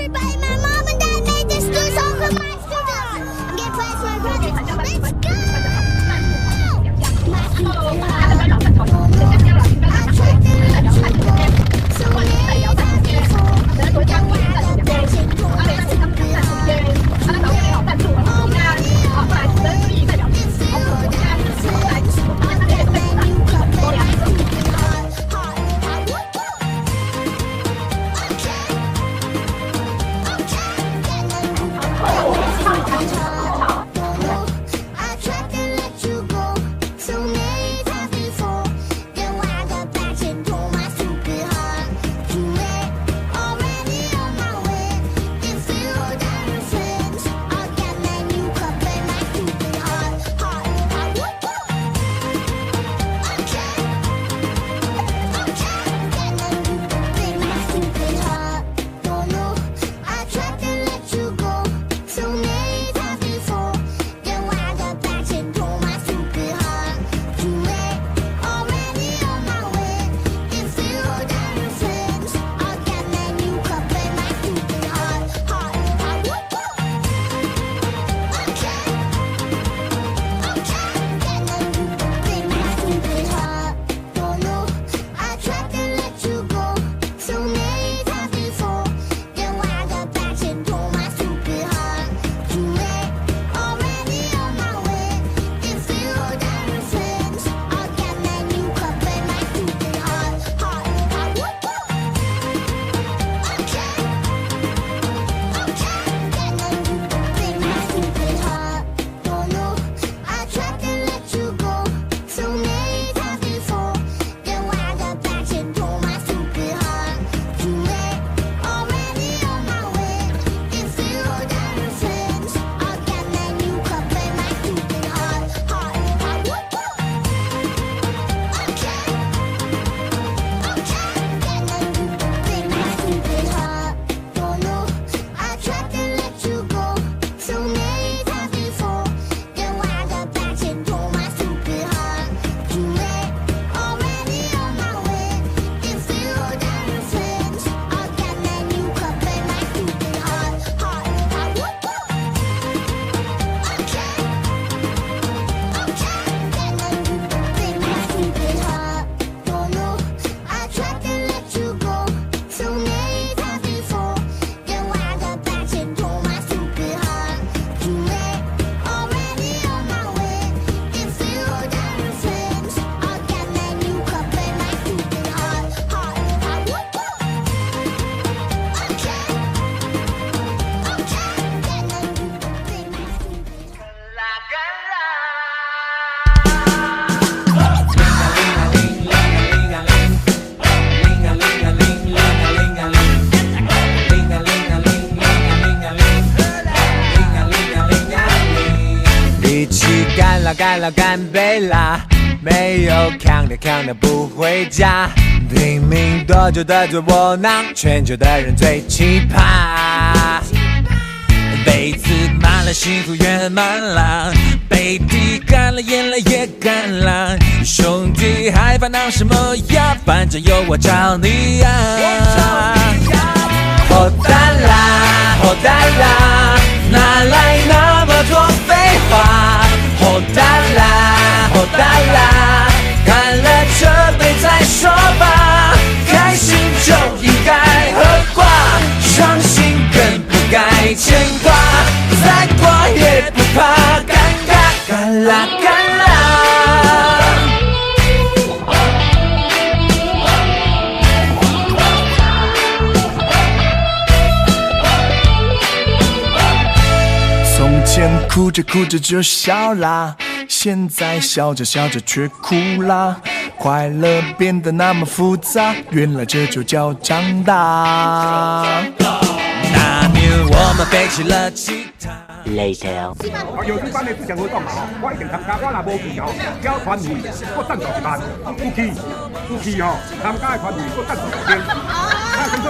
Everybody, my mom and dad made this new song for my students. I'm gonna play it for my brothers. Let's go! My students, I tried to let you go. So many times before. Then why the dancing for my stupid heart? Already on my way. If you were down the fence, I'll get my new cup and my stupid heart. I tried to let you go so many times before. Then why the passion for my stupid heart? Too late, already on my way. If you were down the fence, I'll get my new cup and my stupid heart. Don't know. I tried to let you go so many times before. Then why the passion for my stupid heart? Too late, already on my way. If you were down the fence, I'll get my new cup and my stupid heart. Don't know. I tried to let you go so many times before. Then why the passion for my stupid heart? Too late, already on my way. If you were down the fence, I'll get my new cup and my stupid heart. Don't know. I tried to let you go so many times before. Then why the passion for my stupid heart? Too late, already on my way. If you were down the fence, I'll get my new cup and my stupid heart. Don't know. I tried to let you go so many times before. Then why the passion for my stupid heart? Too late, already on my way. If you were down the fence, I'll get my new cup and my stupid heart. Don't know. I tried to let you go so many times before. Then why the passion for my stupid heart? Too late, already on my way. If you were down the fence, I'll get my new cup and my stupid heart.一起干啦干啦干杯啦！没有扛的不回家，拼命多久的最窝囊，全球的人最奇葩。杯子满了，幸福圆满了，杯底干了，眼泪也干了。兄弟还烦恼什么呀？反正有我找你呀！好蛋啦，好蛋啦，哪来那么多废话？好蛋啦，好蛋啦，干了这杯再说吧。开心就应该喝挂，伤心更不该牵挂。再过也不怕尴尬，干啦干啦。从前哭着哭着就笑啦，现在笑着笑着却哭啦。快乐变得那么复杂，原来这就叫长大。那年我们背起了吉他。Later。有这班的志强活动嘛，我一定参加，我若无去交团费我赞助1万，有去参加的团费我赞助1000，看清楚。